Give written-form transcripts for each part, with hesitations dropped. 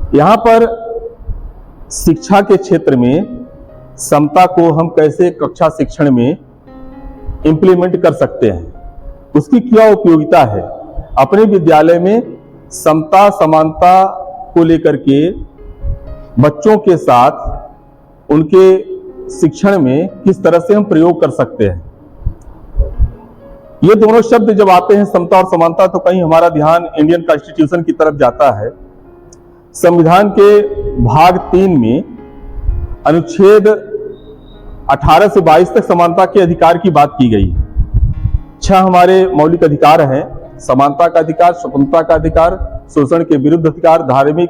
यहाँ पर शिक्षा के क्षेत्र में समता को हम कैसे कक्षा शिक्षण में इंप्लीमेंट कर सकते हैं, उसकी क्या उपयोगिता है। अपने विद्यालय में समता समानता को लेकर के बच्चों के साथ उनके शिक्षण में किस तरह से हम प्रयोग कर सकते हैं। ये दोनों शब्द जब आते हैं समता और समानता, तो कहीं हमारा ध्यान इंडियन कॉन्स्टिट्यूशन की तरफ जाता है। संविधान के भाग 3 में अनुच्छेद 18 से 22 तक समानता के अधिकार की बात की गई। 6 हमारे मौलिक अधिकार हैं: समानता का अधिकार, स्वतंत्रता का अधिकार, शोषण के विरुद्ध अधिकार, धार्मिक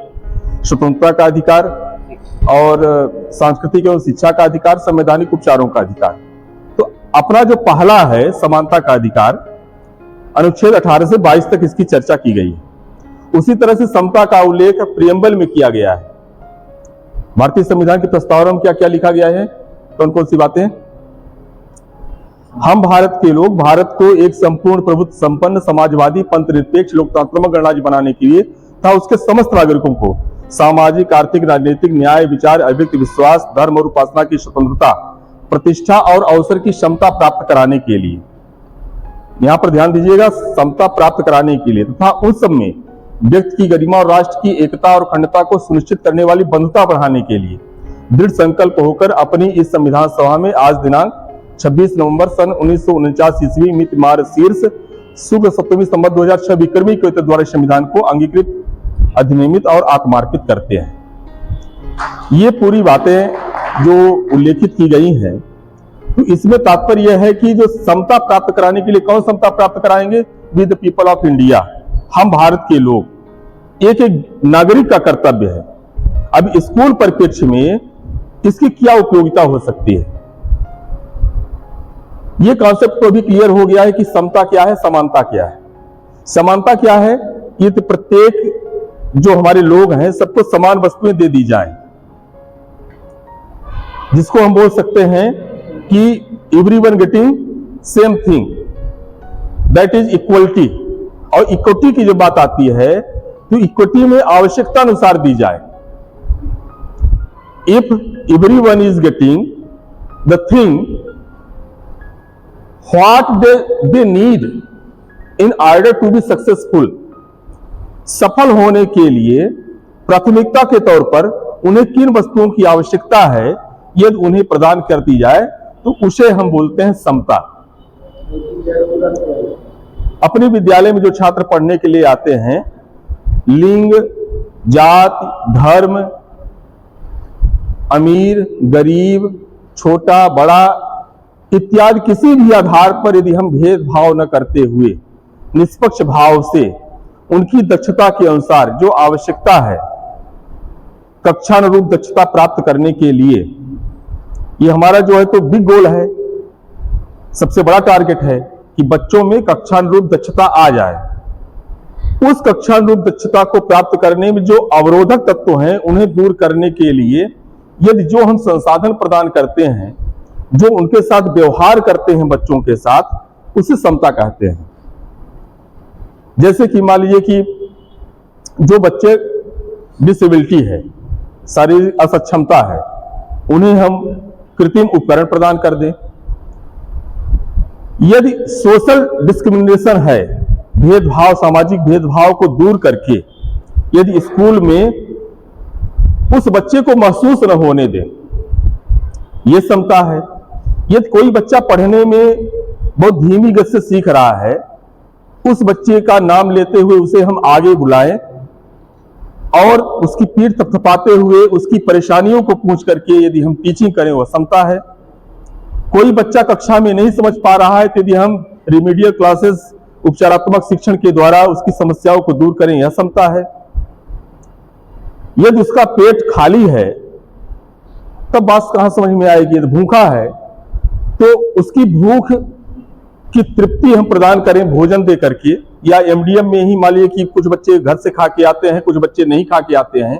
स्वतंत्रता का अधिकार और सांस्कृतिक एवं शिक्षा का अधिकार, संवैधानिक उपचारों का अधिकार। तो अपना जो पहला है समानता का अधिकार, अनुच्छेद 18 से 22 तक इसकी चर्चा की गई है। उसी तरह से समता का उल्लेख प्रियम्बल में किया गया है। भारतीय संविधान के प्रस्तावना में क्या क्या लिखा गया है, कौन कौन सी बातें? हम भारत के लोग भारत को एक संपूर्ण प्रभुत्व संपन्न समाजवादी पंथ निरपेक्ष लोकतंत्रात्मक गणराज्य बनाने के लिए तथा उसके समस्त नागरिकों को सामाजिक आर्थिक राजनीतिक न्याय विचार अभिव्यक्ति विश्वास धर्म और उपासना की स्वतंत्रता प्रतिष्ठा और अवसर की क्षमता प्राप्त कराने के लिए, यहां पर ध्यान दीजिएगा, समता प्राप्त कराने के लिए तथा उस सब में व्यक्ति की गरिमा और राष्ट्र की एकता और अखंडता को सुनिश्चित करने वाली बंधुता बढ़ाने के लिए दृढ़ संकल्प होकर अपनी इस संविधान सभा में आज दिनांक 26 नवंबर सन 1949 ईस्वी मित मार शीर्ष शुक्ल 7वीं संवत 2006 विक्रमी के द्वारा संविधान को अंगीकृत अधिनियमित और आत्मार्पित करते हैं। ये पूरी बातें जो उल्लेखित की गई हैं, तो इसमें तात्पर्य यह है कि जो समता प्राप्त कराने के लिए कौन समता प्राप्त कराएंगे? With the people of India, हम भारत के लोग। एक नागरिक का कर्तव्य है। अब स्कूल परिप्रेक्ष्य में इसकी क्या उपयोगिता हो सकती है, यह कॉन्सेप्ट तो भी क्लियर हो गया है कि समता क्या है, समानता क्या है। समानता क्या है? ये तो प्रत्येक जो हमारे लोग हैं सबको समान वस्तुएं दे दी जाए, जिसको हम बोल सकते हैं कि everyone getting same thing, that is equality. और इक्विटी की जो बात आती है तो इक्विटी में आवश्यकता अनुसार दी जाए। If everyone is getting the thing what they need in order to be successful, सफल होने के लिए प्राथमिकता के तौर पर उन्हें किन वस्तुओं की आवश्यकता है, यदि उन्हें प्रदान कर दी जाए तो उसे हम बोलते हैं समता। अपने विद्यालय में जो छात्र पढ़ने के लिए आते हैं, लिंग जाति धर्म अमीर गरीब छोटा बड़ा इत्यादि किसी भी आधार पर यदि हम भेदभाव न करते हुए निष्पक्ष भाव से उनकी दक्षता के अनुसार जो आवश्यकता है कक्षानुरूप दक्षता प्राप्त करने के लिए, ये हमारा जो है तो बिग गोल है, सबसे बड़ा टारगेट है कि बच्चों में कक्षानुरूप दक्षता आ जाए। उस कक्षानुरूप दक्षता को प्राप्त करने में जो अवरोधक तत्व हैं उन्हें दूर करने के लिए यदि जो हम संसाधन प्रदान करते हैं, जो उनके साथ व्यवहार करते हैं बच्चों के साथ, उसे समता कहते हैं। जैसे कि मान लीजिए कि जो बच्चे डिसेबिलिटी है, शारीरिक असक्षमता है, उन्हें हम कृत्रिम उपकरण प्रदान कर दें। यदि सोशल डिस्क्रिमिनेशन है, भेदभाव सामाजिक भेदभाव को दूर करके यदि स्कूल में उस बच्चे को महसूस न होने दें, यह समता है। यदि कोई बच्चा पढ़ने में बहुत धीमी गति से सीख रहा है, उस बच्चे का नाम लेते हुए उसे हम आगे बुलाएं और उसकी पीठ थपथपाते हुए उसकी परेशानियों को पूछ करके यदि हम टीचिंग करें, वह समता है। कोई बच्चा कक्षा में नहीं समझ पा रहा है तो यदि हम रिमीडियल क्लासेस उपचारात्मक शिक्षण के द्वारा उसकी समस्याओं को दूर करें, यह समता है। यदि उसका पेट खाली है तब बात कहां समझ में आएगी। यदि भूखा है तो उसकी भूख की तृप्ति हम प्रदान करें भोजन दे करके, या एमडीएम में ही मान लीजिए कि कुछ बच्चे घर से खा के आते हैं, कुछ बच्चे नहीं खा के आते हैं,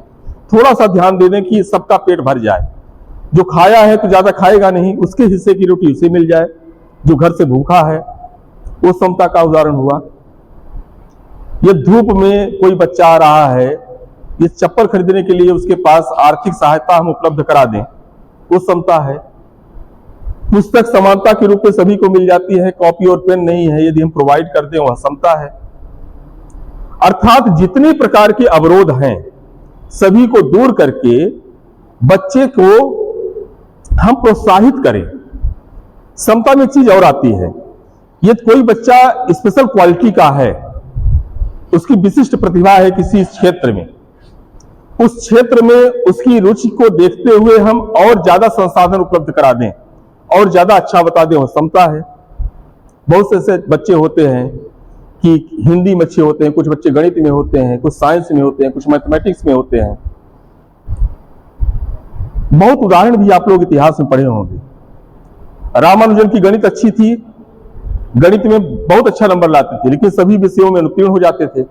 थोड़ा सा ध्यान दे दें कि सबका पेट भर जाए। जो खाया है तो ज्यादा खाएगा नहीं, उसके हिस्से की रोटी उसे मिल जाए। जो घर से भूखा है, वो समता का उदाहरण हुआ। यदि धूप में कोई बच्चा आ रहा है ये चप्पल खरीदने के लिए उसके पास आर्थिक सहायता हम उपलब्ध करा दें, वो समता है। पुस्तक समानता के रूप में सभी को मिल जाती है, कॉपी और पेन नहीं है, यदि हम प्रोवाइड कर दें वह समता है। अर्थात जितने प्रकार के अवरोध हैं सभी को दूर करके बच्चे को हम प्रोत्साहित करें। समता में एक चीज और आती है, ये कोई बच्चा स्पेशल क्वालिटी का है, उसकी विशिष्ट प्रतिभा है किसी क्षेत्र में, उस क्षेत्र में उसकी रुचि को देखते हुए हम और ज्यादा संसाधन उपलब्ध करा दें और ज्यादा अच्छा बता दें, वह समता है। बहुत से ऐसे बच्चे होते हैं कि हिंदी में अच्छे होते हैं, कुछ बच्चे गणित में होते हैं, कुछ साइंस में होते हैं, कुछ मैथमेटिक्स में होते हैं। बहुत उदाहरण भी आप लोग इतिहास में पढ़े होंगे। रामानुजन की गणित अच्छी थी, गणित में बहुत अच्छा नंबर लाते थे, लेकिन सभी विषयों में अनुत्तीर्ण हो जाते थे।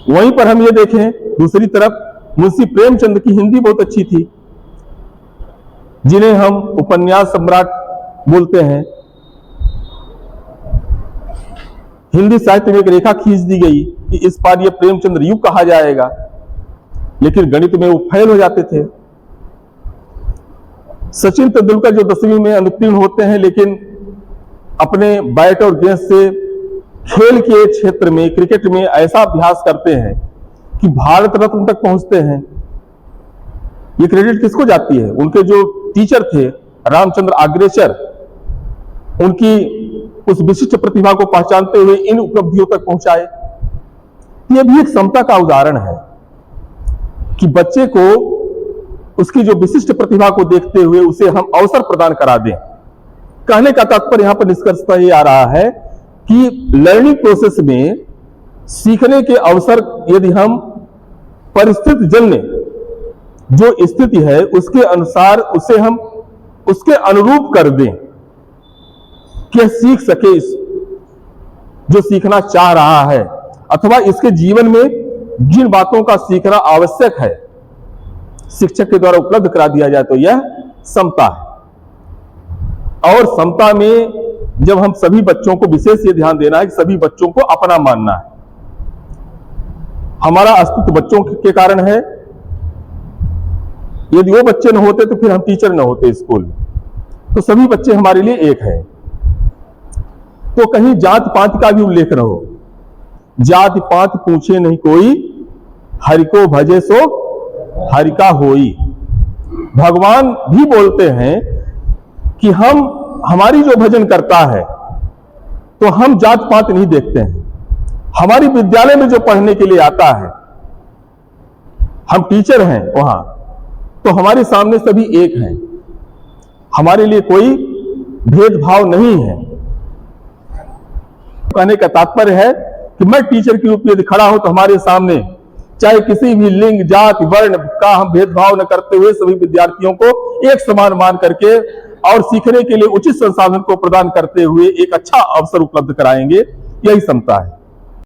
वहीं पर हम ये देखें दूसरी तरफ मुंशी प्रेमचंद की हिंदी बहुत अच्छी थी, जिन्हें हम उपन्यास सम्राट बोलते हैं। हिंदी साहित्य में एक रेखा खींच दी गई कि इस बार ये प्रेमचंद्र युग कहा जाएगा, लेकिन गणित में वो फेल हो जाते थे। सचिन तेंदुलकर जो 10वीं में अनुत्तीर्ण होते हैं, लेकिन अपने बैट और गेंद से खेल के क्षेत्र में, क्रिकेट में ऐसा अभ्यास करते हैं कि भारत रत्न तक पहुंचते हैं। ये क्रेडिट किसको जाती है? उनके जो टीचर थे रामचंद्र आग्रेचर, उनकी उस विशिष्ट प्रतिभा को पहचानते हुए इन उपलब्धियों तक पहुंचाए। यह भी एक समता का उदाहरण है कि बच्चे को उसकी जो विशिष्ट प्रतिभा को देखते हुए उसे हम अवसर प्रदान करा दें। कहने का तात्पर्य यहां पर निष्कर्षतः ये आ रहा है कि लर्निंग प्रोसेस में सीखने के अवसर यदि हम परिस्थिति जन्य जो स्थिति है उसके अनुसार उसे हम उसके अनुरूप कर दें कि सीख सके इस जो सीखना चाह रहा है, अथवा इसके जीवन में जिन बातों का सीखना आवश्यक है शिक्षक के द्वारा उपलब्ध करा दिया जाए, तो यह समता है। और समता में जब हम सभी बच्चों को विशेष ये ध्यान देना है कि सभी बच्चों को अपना मानना है। हमारा अस्तित्व बच्चों के कारण है, यदि वो बच्चे न होते तो फिर हम टीचर न होते स्कूल में। तो सभी बच्चे हमारे लिए एक हैं। तो कहीं जात पात का भी उल्लेख न हो। जात पात पूछे नहीं कोई, हरि को भजे सो हरि का होई। भगवान भी बोलते हैं कि हमारी जो भजन करता है तो हम जात पात नहीं देखते हैं। हमारी विद्यालय में जो पढ़ने के लिए आता है, हम टीचर हैं वहां, तो हमारे सामने सभी एक हैं। हमारे लिए कोई भेदभाव नहीं है। कहने का तात्पर्य है कि मैं टीचर के रूप में यदि खड़ा हूं तो हमारे सामने चाहे किसी भी लिंग, जाति, वर्ण का हम भेदभाव न करते हुए सभी विद्यार्थियों को एक समान मान करके और सीखने के लिए उचित संसाधन को प्रदान करते हुए एक अच्छा अवसर उपलब्ध कराएंगे। यही समता है।